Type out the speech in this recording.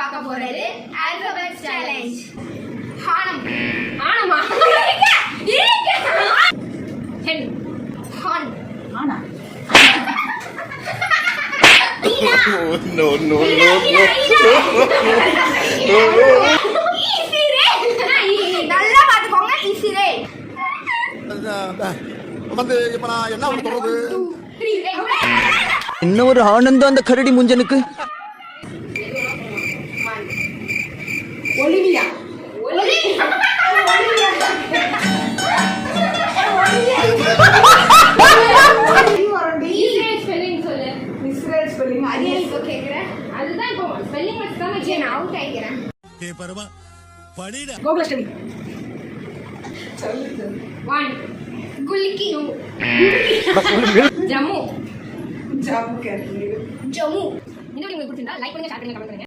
பார்க்க போறது alphabet challenge. ஹானம். ஆனமா? Hen. ஹான். ஆனா. No. ஈசிரே. நல்லா பாத்துக்கோங்க. ஈசிரே. வந்து இப்ப நான் என்ன சொல்றது? என்ன ஒரு ஆனந்தம் அந்த கரடி முஞ்சனுக்கு. ஒலிவியா. அதுதான் இப்போ ஸ்பெல்லிங் மிஸ்டேக் தான் வச்சு நான் அவுட் ஆயிக்கிறேன். ஏ பரமா படிடா. கோகுலஷ்டமி. 1 குல்கி. ஜம்மு. ஜம்மு. இந்த வீடியோ உங்களுக்கு பிடிச்சிருந்தா லைக் பண்ணுங்க, ஷேர் பண்ணுங்க, கமெண்ட் பண்ணுங்க.